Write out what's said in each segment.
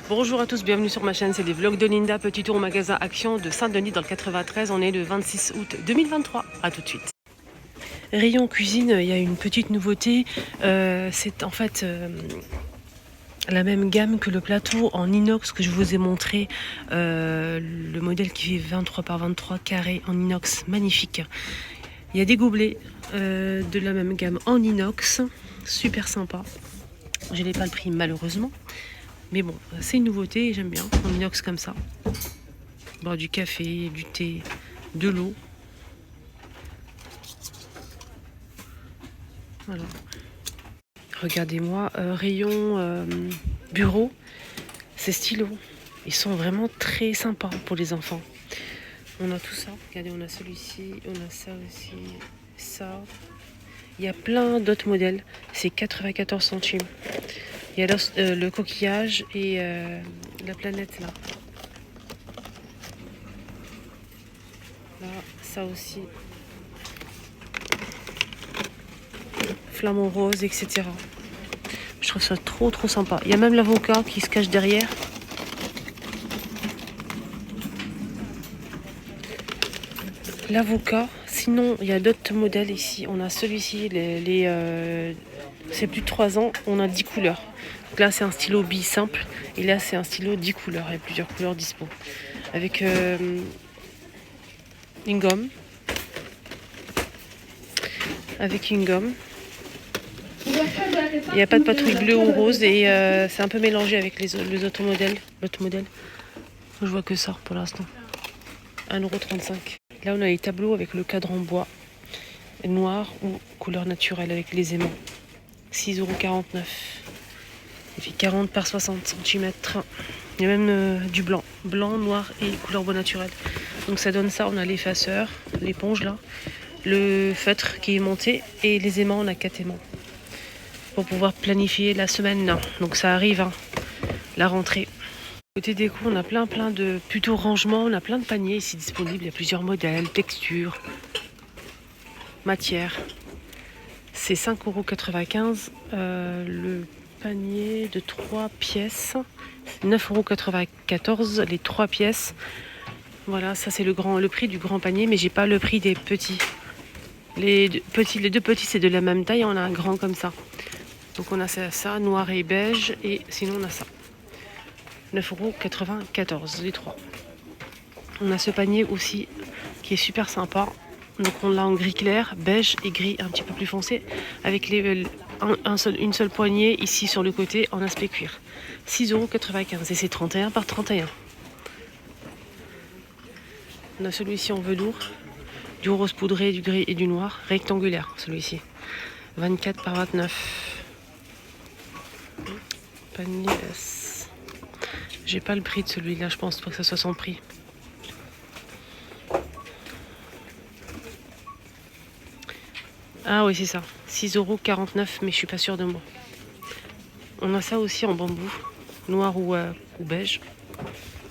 Bonjour à tous, bienvenue sur ma chaîne, c'est les vlogs de Linda. Petit tour au magasin Action de Saint-Denis dans le 93. On est le 26 août 2023. A tout de suite. Rayon cuisine, il y a une petite nouveauté. C'est en fait la même gamme que le plateau en inox que je vous ai montré. Le modèle qui fait 23 par 23 carré en inox, magnifique. Il y a des gobelets de la même gamme en inox, super sympa. Je n'ai pas le prix malheureusement. Mais bon, c'est une nouveauté et j'aime bien, en inox comme ça. Boire du café, du thé, de l'eau. Voilà. Regardez-moi, rayon bureau, ces stylos. Ils sont vraiment très sympas pour les enfants. On a tout ça. Regardez, on a celui-ci, on a ça aussi, ça. Il y a plein d'autres modèles. C'est 94 centimes. Il y a le coquillage et la planète là. Là, ça aussi. Flamant rose, etc. Je trouve ça trop sympa. Il y a même l'avocat qui se cache derrière. L'avocat. Sinon, il y a d'autres modèles ici. On a celui-ci, c'est plus de 3 ans. On a 10 couleurs. Donc là, c'est un stylo bille simple. Et là, c'est un stylo 10 couleurs. Il y a plusieurs couleurs dispo. Avec une gomme. Avec une gomme. Il n'y a pas de patrouille bleue ou rose. Et c'est un peu mélangé avec les autres modèles. L'autre modèle. Je vois que ça pour l'instant. 1,35 €. Là, on a les tableaux avec le cadre en bois. Noir ou couleur naturelle avec les aimants. 6,49 €. Il fait 40 par 60 cm. Il y a même du blanc. Blanc, noir et couleur bois naturelle. Donc ça donne ça. On a l'effaceur, l'éponge là, le feutre qui est monté et les aimants, on a 4 aimants. Pour pouvoir planifier la semaine là. Donc ça arrive, hein, la rentrée. Côté déco, on a plein de plutôt rangement. On a plein de paniers ici disponibles. Il y a plusieurs modèles, textures, matières. C'est 5,95 €. Le panier de 3 pièces, 9,94 € les 3 pièces. Voilà, ça c'est le prix du grand panier, mais j'ai pas le prix des petits. Les deux petits c'est de la même taille, on a un grand comme ça. Donc on a ça, noir et beige, et sinon on a ça. 9,94 € les 3. On a ce panier aussi qui est super sympa. Donc on l'a en gris clair, beige et gris un petit peu plus foncé, avec une seule poignée ici sur le côté en aspect cuir. 6,95 € et c'est 31 par 31. On a celui-ci en velours, du rose poudré, du gris et du noir, rectangulaire celui-ci. 24 par 29. Panier S. J'ai pas le prix de celui-là, je pense pas que ça soit son prix. Ah oui, c'est ça. 6,49 €, mais je suis pas sûre de moi. On a ça aussi en bambou, noir ou beige.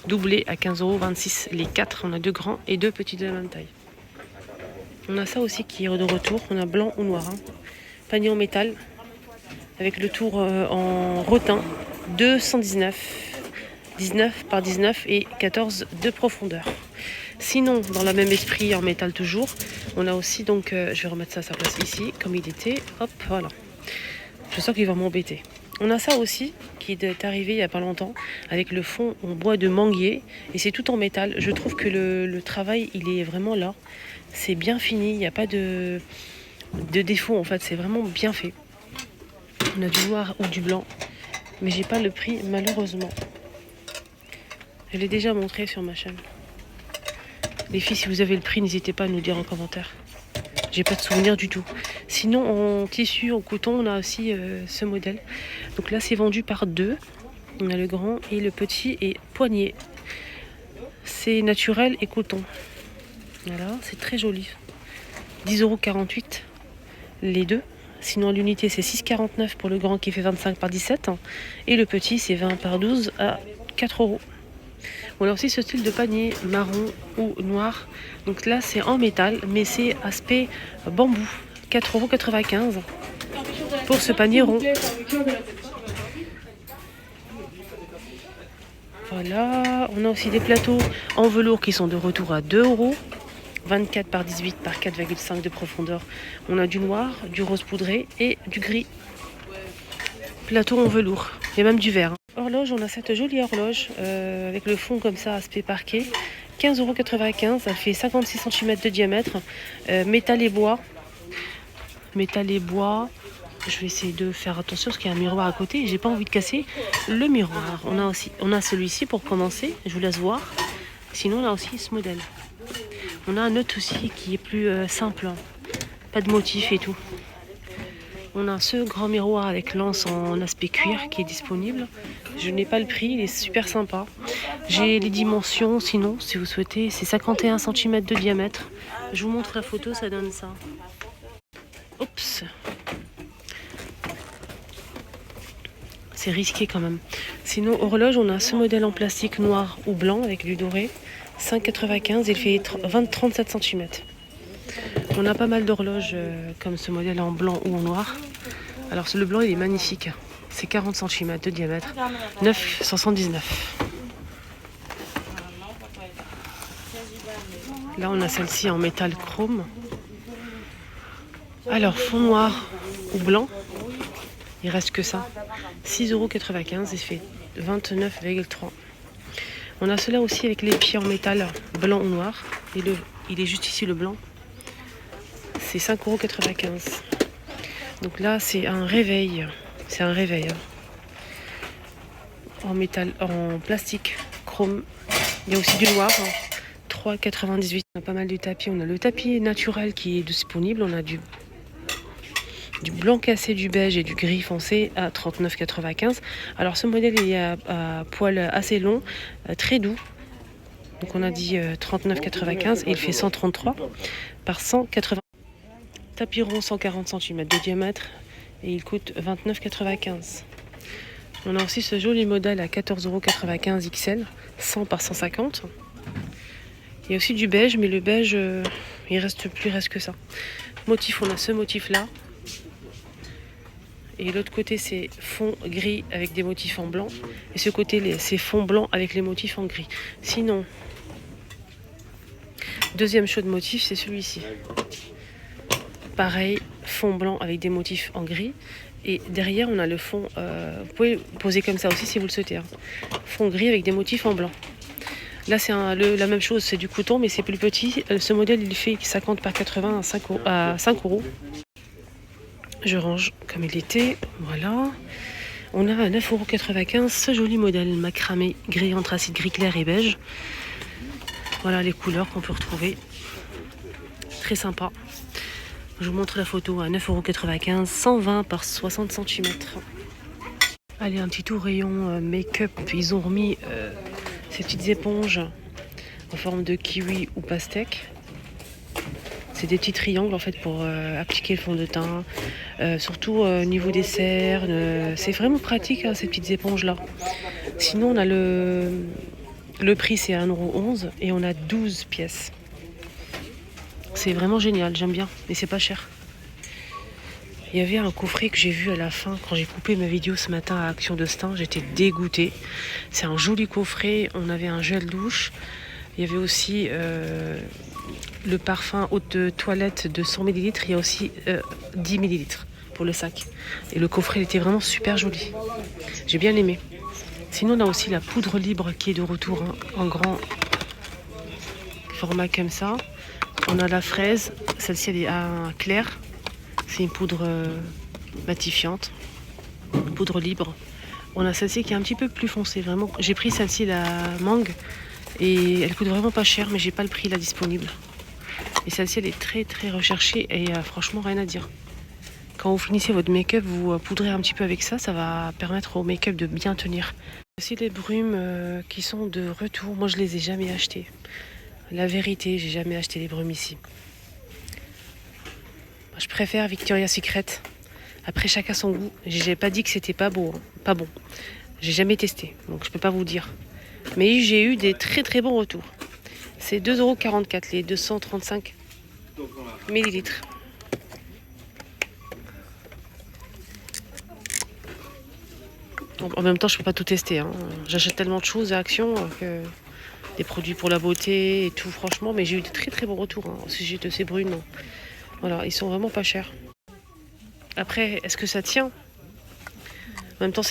Doublé à 15,26 € les 4. On a 2 grands et 2 petits de la même taille. On a ça aussi qui est de retour. On a blanc ou noir. Hein. Panier en métal avec le tour en rotin. 219. 19 par 19 et 14 de profondeur. Sinon, dans le même esprit, en métal toujours, on a aussi, donc, je vais remettre ça à sa place ici, comme il était. Hop, voilà. Je sens qu'il va m'embêter. On a ça aussi, qui est arrivé il n'y a pas longtemps, avec le fond en bois de manguier, et c'est tout en métal. Je trouve que le travail, il est vraiment là. C'est bien fini, il n'y a pas de défaut, en fait, c'est vraiment bien fait. On a du noir ou du blanc, mais j'ai pas le prix, malheureusement. Je l'ai déjà montré sur ma chaîne. Les filles, si vous avez le prix, n'hésitez pas à nous dire en commentaire. J'ai pas de souvenir du tout. Sinon, en tissu, en coton, on a aussi ce modèle. Donc là, c'est vendu par 2. On a le grand et le petit et poignet. C'est naturel et coton. Voilà, c'est très joli. 10,48 € les deux. Sinon, l'unité, c'est 6,49 € pour le grand qui fait 25 par 17. Et le petit, c'est 20 par 12 à 4 €. On a aussi ce style de panier marron ou noir. Donc là, c'est en métal, mais c'est aspect bambou. 4,95 € pour ce panier rond. Voilà, on a aussi des plateaux en velours qui sont de retour à 2 euros. 24 par 18 par 4,5 de profondeur. On a du noir, du rose poudré et du gris. Plateau en velours. Il y a même du vert. Horloge, on a cette jolie horloge avec le fond comme ça, aspect parquet. 15,95 €. Elle fait 56 cm de diamètre. Métal et bois. Métal et bois. Je vais essayer de faire attention parce qu'il y a un miroir à côté et j'ai pas envie de casser le miroir. On a celui-ci pour commencer. Je vous laisse voir. Sinon, on a aussi ce modèle. On a un autre aussi qui est plus simple. Hein. Pas de motif et tout. On a ce grand miroir avec l'anse en aspect cuir qui est disponible. Je n'ai pas le prix, il est super sympa. J'ai les dimensions, sinon, si vous souhaitez, c'est 51 cm de diamètre. Je vous montre la photo, ça donne ça. Oups. C'est risqué quand même. Sinon, horloge, on a ce modèle en plastique noir ou blanc avec du doré. 5,95 €, il fait 37 cm. On a pas mal d'horloges comme ce modèle en blanc ou en noir. Alors le blanc il est magnifique. C'est 40 cm de diamètre. 9,79 €. Là on a celle-ci en métal chrome. Alors fond noir ou blanc. Il reste que ça. 6,95 €, il fait 29,3 €. On a cela aussi avec les pieds en métal blanc ou noir. Et il est juste ici le blanc. C'est 5,95 €. Donc là, c'est un réveil. C'est un réveil. Hein. En métal, en plastique, chrome. Il y a aussi du noir. Hein. 3,98 €. On a pas mal de tapis. On a le tapis naturel qui est disponible. On a du blanc cassé, du beige et du gris foncé à 39,95 €. Alors ce modèle, il est à poil assez long, très doux. Donc on a dit 39,95 € et il fait 133 par 180. Tapis rond 140 cm de diamètre et il coûte 29,95 €. On a aussi ce joli modèle à 14,95 € XL, 100 par 150. Il y a aussi du beige, mais le beige, il reste que ça. Motif, on a ce motif là. Et l'autre côté, c'est fond gris avec des motifs en blanc. Et ce côté, c'est fond blanc avec les motifs en gris. Sinon, deuxième choix de motif, c'est celui-ci. Pareil, fond blanc avec des motifs en gris. Et derrière, on a le fond. Vous pouvez poser comme ça aussi si vous le souhaitez. Hein. Fond gris avec des motifs en blanc. Là, c'est la même chose, c'est du coton, mais c'est plus petit. Ce modèle, il fait 50 par 80 à 5 €. Je range comme il était. Voilà. On a à 9,95 € ce joli modèle macramé gris anthracite, gris clair et beige. Voilà les couleurs qu'on peut retrouver. Très sympa. Je vous montre la photo à 9,95 €, 120 par 60 cm. Allez, un petit tour rayon make-up. Ils ont remis ces petites éponges en forme de kiwi ou pastèque. C'est des petits triangles en fait pour appliquer le fond de teint, surtout au niveau des cernes. C'est vraiment pratique hein, ces petites éponges là. Sinon on a le prix c'est 1,11 € et on a 12 pièces. C'est vraiment génial, j'aime bien et c'est pas cher. Il y avait un coffret que j'ai vu à la fin quand j'ai coupé ma vidéo ce matin à Action de Stein, j'étais dégoûtée. C'est un joli coffret, on avait un gel douche, il y avait aussi le parfum eau de toilette de 100 ml, il y a aussi 10 ml pour le sac. Et le coffret il était vraiment super joli. J'ai bien aimé. Sinon on a aussi la poudre libre qui est de retour hein, en grand format comme ça. On a la fraise, celle-ci elle est à clair. C'est une poudre matifiante, poudre libre. On a celle-ci qui est un petit peu plus foncée, vraiment. J'ai pris celle-ci, la mangue, et elle coûte vraiment pas cher, mais j'ai pas le prix là disponible. Et celle-ci, elle est très très recherchée et franchement rien à dire. Quand vous finissez votre make-up, vous poudrez un petit peu avec ça, ça va permettre au make-up de bien tenir. Aussi les brumes qui sont de retour, moi je les ai jamais achetées. La vérité, j'ai jamais acheté les brumes ici. Je préfère Victoria's Secret. Après, chacun son goût. J'ai pas dit que c'était pas beau, hein. Pas bon. J'ai jamais testé, donc je peux pas vous dire. Mais j'ai eu des très très bons retours. C'est 2,44 € les 235 ml. En même temps, je peux pas tout tester. Hein. J'achète tellement de choses à Action que des produits pour la beauté et tout, franchement. Mais j'ai eu de très très bons retours hein, au sujet de ces brunes. Voilà, ils sont vraiment pas chers. Après, est-ce que ça tient? En même temps,